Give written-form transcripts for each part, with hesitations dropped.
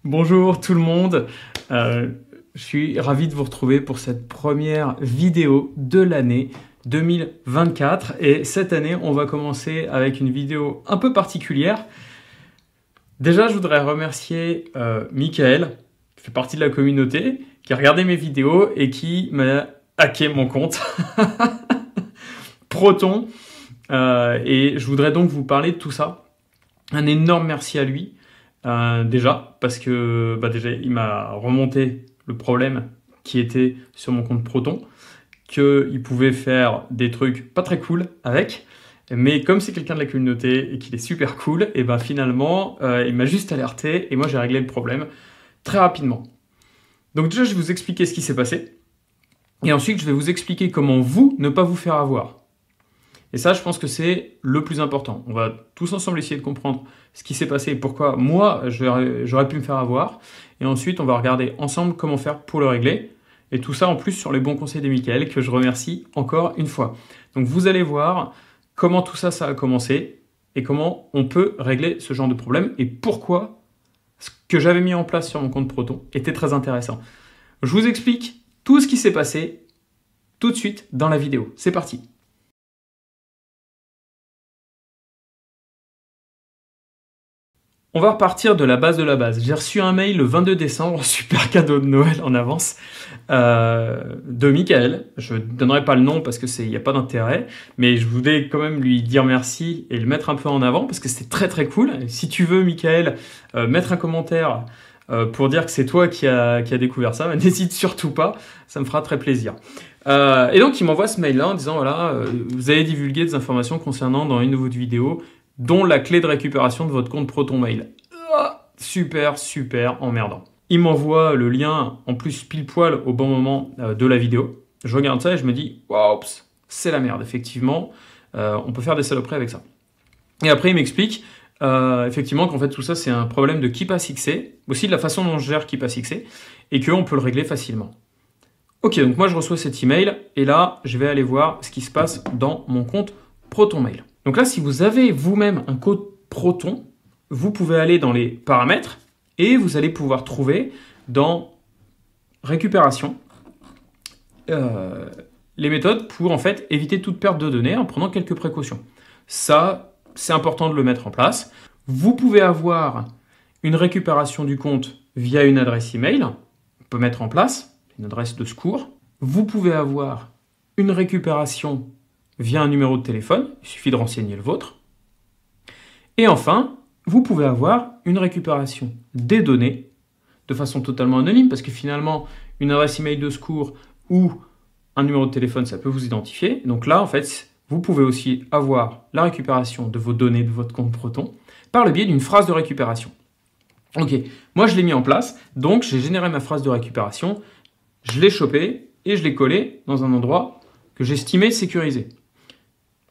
Bonjour tout le monde, je suis ravi de vous retrouver pour cette première vidéo de l'année 2024 et cette année on va commencer avec une vidéo un peu particulière. Déjà je voudrais remercier Michael, qui fait partie de la communauté, qui a regardé mes vidéos et qui m'a hacké mon compte Proton et je voudrais donc vous parler de tout ça. Un énorme merci à lui. Déjà, parce que déjà, il m'a remonté le problème qui était sur mon compte Proton, qu'il pouvait faire des trucs pas très cool avec, mais comme c'est quelqu'un de la communauté et qu'il est super cool, et finalement, il m'a juste alerté et moi j'ai réglé le problème très rapidement. Donc déjà, je vais vous expliquer ce qui s'est passé, et ensuite je vais vous expliquer comment vous ne pas vous faire avoir. Et ça, je pense que c'est le plus important. On va tous ensemble essayer de comprendre ce qui s'est passé et pourquoi moi, j'aurais pu me faire avoir. Et ensuite, on va regarder ensemble comment faire pour le régler. Et tout ça, en plus, sur les bons conseils de Michael, que je remercie encore une fois. Donc, vous allez voir comment tout ça, ça a commencé et comment on peut régler ce genre de problème et pourquoi ce que j'avais mis en place sur mon compte Proton était très intéressant. Je vous explique tout ce qui s'est passé tout de suite dans la vidéo. C'est parti. On va repartir de la base de la base. J'ai reçu un mail le 22 décembre, super cadeau de Noël en avance, de Michael. Je ne donnerai pas le nom parce qu'il n'y a pas d'intérêt, mais je voulais quand même lui dire merci et le mettre un peu en avant parce que c'était très très cool. Et si tu veux, Michael, mettre un commentaire pour dire que c'est toi qui a découvert ça, n'hésite surtout pas, ça me fera très plaisir. Et donc il m'envoie ce mail-là en disant, voilà, vous avez divulgué des informations concernant dans une de vos vidéos, dont la clé de récupération de votre compte Proton Mail. Super, super emmerdant. Il m'envoie le lien, en plus pile poil au bon moment de la vidéo. Je regarde ça et je me dis, oups, c'est la merde, effectivement. On peut faire des saloperies avec ça. Et après, il m'explique effectivement qu'en fait tout ça, c'est un problème de KeePassXC, aussi de la façon dont je gère KeePassXC, et qu'on peut le régler facilement. Ok, donc moi je reçois cet email, et là, je vais aller voir ce qui se passe dans mon compte Proton Mail. Donc là, si vous avez vous-même un code Proton, vous pouvez aller dans les paramètres et vous allez pouvoir trouver dans récupération les méthodes pour en fait éviter toute perte de données en prenant quelques précautions. Ça, c'est important de le mettre en place. Vous pouvez avoir une récupération du compte via une adresse email. On peut mettre en place une adresse de secours. Vous pouvez avoir une récupération via un numéro de téléphone, il suffit de renseigner le vôtre. Et enfin, vous pouvez avoir une récupération des données de façon totalement anonyme, parce que finalement, une adresse email de secours ou un numéro de téléphone, ça peut vous identifier. Donc là, en fait, vous pouvez aussi avoir la récupération de vos données de votre compte Proton par le biais d'une phrase de récupération. Ok, moi je l'ai mis en place, donc j'ai généré ma phrase de récupération, je l'ai chopée et je l'ai collée dans un endroit que j'estimais sécurisé.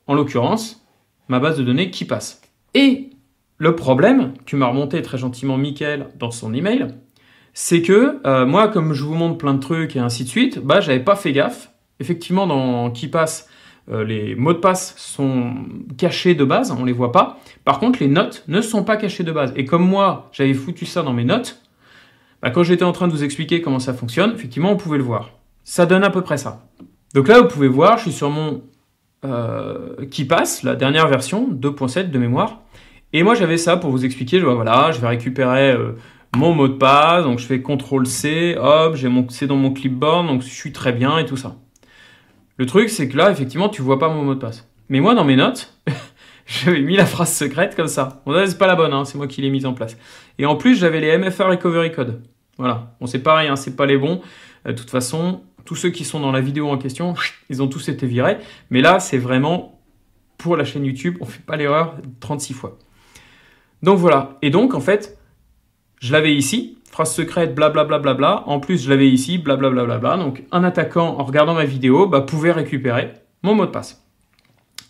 En l'occurrence, ma base de données KeePass. Et le problème que m'a remonté très gentiment Michael dans son email, c'est que moi, comme je vous montre plein de trucs et ainsi de suite, j'avais pas fait gaffe. Effectivement, dans KeePass, les mots de passe sont cachés de base, on les voit pas. Par contre, les notes ne sont pas cachées de base. Et comme moi, j'avais foutu ça dans mes notes, quand j'étais en train de vous expliquer comment ça fonctionne, effectivement, on pouvait le voir. Ça donne à peu près ça. Donc là, vous pouvez voir, je suis sur mon KeePass, la dernière version, 2.7 de mémoire. Et moi, j'avais ça pour vous expliquer, voilà, je vais récupérer mon mot de passe, donc je fais CTRL-C, hop, c'est dans mon clipboard, donc je suis très bien et tout ça. Le truc, c'est que là, effectivement, tu vois pas mon mot de passe. Mais moi, dans mes notes, j'avais mis la phrase secrète comme ça. Bon, c'est pas la bonne, hein, c'est moi qui l'ai mise en place. Et en plus, j'avais les MFA Recovery Code. Voilà, bon, c'est pareil, hein, c'est pas les bons. De toute façon, tous ceux qui sont dans la vidéo en question, ils ont tous été virés. Mais là, c'est vraiment pour la chaîne YouTube, on ne fait pas l'erreur 36 fois. Donc voilà. Et donc, en fait, je l'avais ici, phrase secrète, blablabla. Bla, bla, bla. En plus, je l'avais ici, blablabla. Bla, bla, bla. Donc, un attaquant, en regardant ma vidéo, pouvait récupérer mon mot de passe.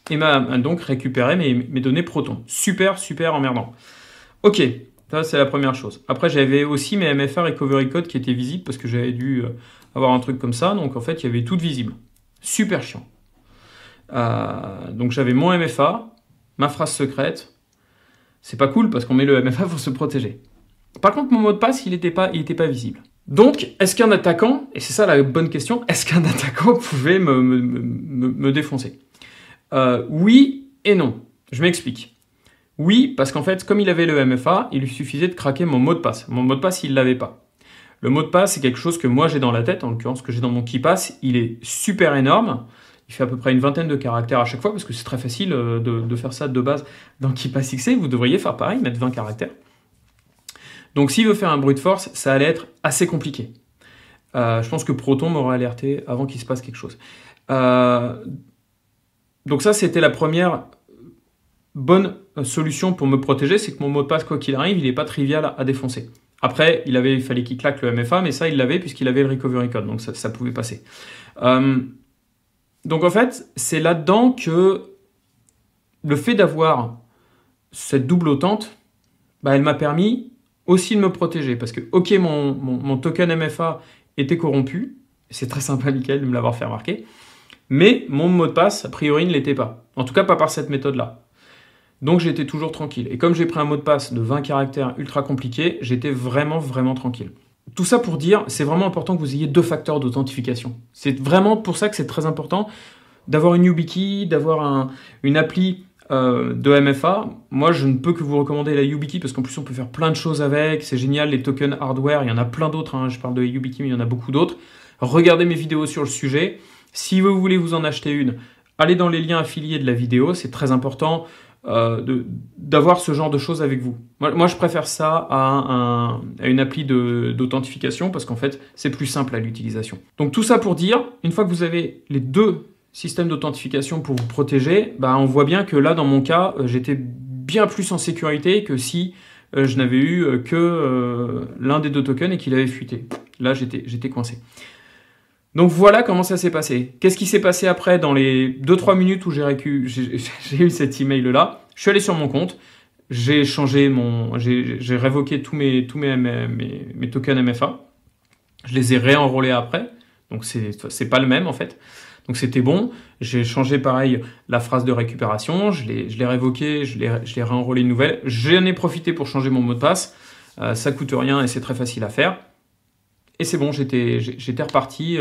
Et m'a donc récupéré mes données Proton. Super, super emmerdant. Ok, ça c'est la première chose. Après, j'avais aussi mes MFA Recovery Code qui étaient visibles parce que j'avais dû avoir un truc comme ça. Donc, en fait, il y avait tout visible. Super chiant. Donc, j'avais mon MFA, ma phrase secrète. C'est pas cool parce qu'on met le MFA pour se protéger. Par contre, mon mot de passe, il n'était pas visible. Donc, est-ce qu'un attaquant, et c'est ça la bonne question, est-ce qu'un attaquant pouvait me défoncer? Oui et non. Je m'explique. Oui, parce qu'en fait, comme il avait le MFA, il lui suffisait de craquer mon mot de passe. Mon mot de passe, il ne l'avait pas. Le mot de passe, c'est quelque chose que moi j'ai dans la tête, en l'occurrence que j'ai dans mon KeePass. Il est super énorme. Il fait à peu près une vingtaine de caractères à chaque fois, parce que c'est très facile de faire ça de base dans KeePass XC. Vous devriez faire pareil, mettre 20 caractères. Donc s'il veut faire un brute force, ça allait être assez compliqué. Je pense que Proton m'aurait alerté avant qu'il se passe quelque chose. Donc ça, c'était la première bonne solution pour me protéger, c'est que mon mot de passe, quoi qu'il arrive, il n'est pas trivial à défoncer. Après, il fallait qu'il claque le MFA, mais ça, il l'avait puisqu'il avait le recovery code, donc ça pouvait passer. Donc en fait, c'est là-dedans que le fait d'avoir cette double autente, elle m'a permis aussi de me protéger. Parce que, ok, mon token MFA était corrompu, c'est très sympa, Michael, de me l'avoir fait remarquer, mais mon mot de passe, a priori, ne l'était pas. En tout cas, pas par cette méthode-là. Donc j'étais toujours tranquille. Et comme j'ai pris un mot de passe de 20 caractères ultra compliqué, j'étais vraiment, vraiment tranquille. Tout ça pour dire, c'est vraiment important que vous ayez 2 facteurs d'authentification. C'est vraiment pour ça que c'est très important d'avoir une YubiKey, d'avoir une appli de MFA. Moi, je ne peux que vous recommander la YubiKey parce qu'en plus, on peut faire plein de choses avec. C'est génial, les tokens hardware, il y en a plein d'autres. Hein. Je parle de YubiKey, mais il y en a beaucoup d'autres. Regardez mes vidéos sur le sujet. Si vous voulez vous en acheter une, allez dans les liens affiliés de la vidéo. C'est très important d'avoir ce genre de choses avec vous. Moi, je préfère ça à une appli d'authentification parce qu'en fait, c'est plus simple à l'utilisation. Donc tout ça pour dire, une fois que vous avez les 2 systèmes d'authentification pour vous protéger, on voit bien que là, dans mon cas, j'étais bien plus en sécurité que si je n'avais eu que l'un des 2 tokens et qu'il avait fuité. Là, j'étais coincé. Donc voilà comment ça s'est passé. Qu'est-ce qui s'est passé après dans les 2-3 minutes où j'ai eu cet email-là? Je suis allé sur mon compte, j'ai révoqué tous mes tokens MFA. Je les ai réenrôlés après, donc c'est pas le même en fait. Donc c'était bon. J'ai changé pareil la phrase de récupération, je l'ai révoqué, je l'ai réenrôlé une nouvelle. J'en ai profité pour changer mon mot de passe. Ça coûte rien et c'est très facile à faire. Et c'est bon, j'étais reparti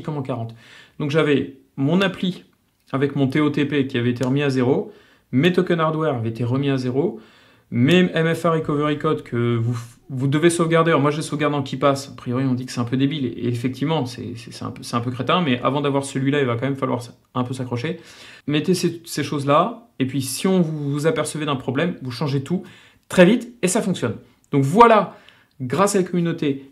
comme en 40. Donc j'avais mon appli avec mon TOTP qui avait été remis à 0, mes tokens hardware avaient été remis à 0, mes MFA recovery code que vous devez sauvegarder. Alors moi je les sauvegarde en KeePass, a priori on dit que c'est un peu débile, et effectivement c'est un peu crétin, mais avant d'avoir celui-là il va quand même falloir un peu s'accrocher. Mettez ces choses-là, et puis si vous apercevez d'un problème, vous changez tout très vite, et ça fonctionne. Donc voilà, grâce à la communauté,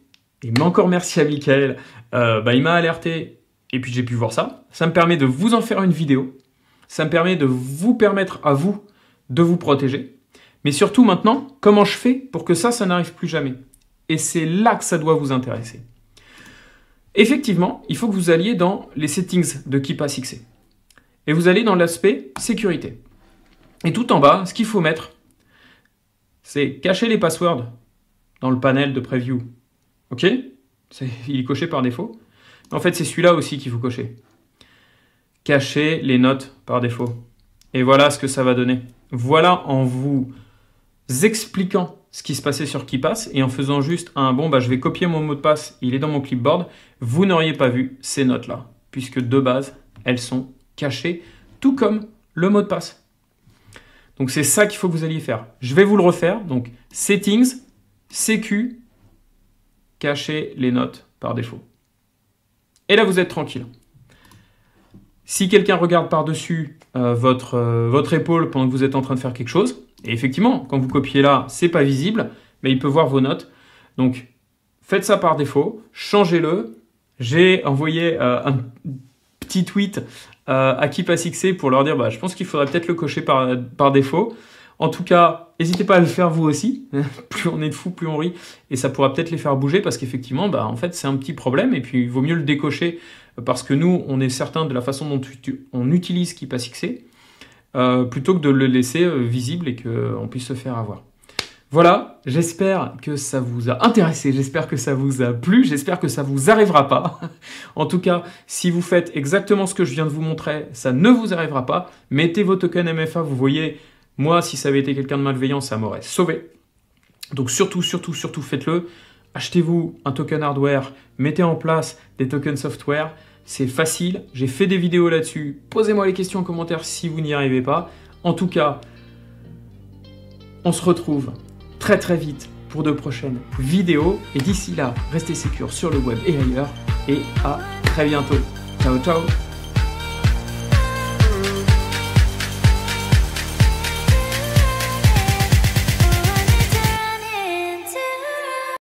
et encore merci à Michael, il m'a alerté et puis j'ai pu voir ça. Ça me permet de vous en faire une vidéo. Ça me permet de vous permettre à vous de vous protéger. Mais surtout maintenant, comment je fais pour que ça n'arrive plus jamais? Et c'est là que ça doit vous intéresser. Effectivement, il faut que vous alliez dans les settings de KeePass XC. Et vous allez dans l'aspect sécurité. Et tout en bas, ce qu'il faut mettre, c'est cacher les passwords dans le panel de preview. Ok, il est coché par défaut. En fait, c'est celui-là aussi qu'il faut cocher. Cacher les notes par défaut. Et voilà ce que ça va donner. Voilà, en vous expliquant ce qui se passait sur KeePass et en faisant juste je vais copier mon mot de passe, il est dans mon clipboard, vous n'auriez pas vu ces notes-là, puisque de base, elles sont cachées, tout comme le mot de passe. Donc c'est ça qu'il faut que vous alliez faire. Je vais vous le refaire. Donc Settings, Sécu, cacher les notes par défaut. Et là, vous êtes tranquille. Si quelqu'un regarde par-dessus votre épaule pendant que vous êtes en train de faire quelque chose, et effectivement, quand vous copiez là, c'est pas visible, mais il peut voir vos notes. Donc, faites ça par défaut, changez-le. J'ai envoyé un petit tweet à KeePass XC pour leur dire, je pense qu'il faudrait peut-être le cocher par défaut. En tout cas, n'hésitez pas à le faire vous aussi. Plus on est de fous, plus on rit. Et ça pourra peut-être les faire bouger parce qu'effectivement, en fait, c'est un petit problème. Et puis, il vaut mieux le décocher parce que nous, on est certain de la façon dont on utilise KeePass XC plutôt que de le laisser visible et qu'on puisse se faire avoir. Voilà, j'espère que ça vous a intéressé, j'espère que ça vous a plu, j'espère que ça vous arrivera pas. En tout cas, si vous faites exactement ce que je viens de vous montrer, ça ne vous arrivera pas. Mettez vos tokens MFA, vous voyez... Moi, si ça avait été quelqu'un de malveillant, ça m'aurait sauvé. Donc surtout, surtout, surtout faites-le. Achetez-vous un token hardware, mettez en place des tokens software. C'est facile, j'ai fait des vidéos là-dessus. Posez-moi les questions en commentaire si vous n'y arrivez pas. En tout cas, on se retrouve très très vite pour de prochaines vidéos. Et d'ici là, restez sécures sur le web et ailleurs. Et à très bientôt. Ciao, ciao!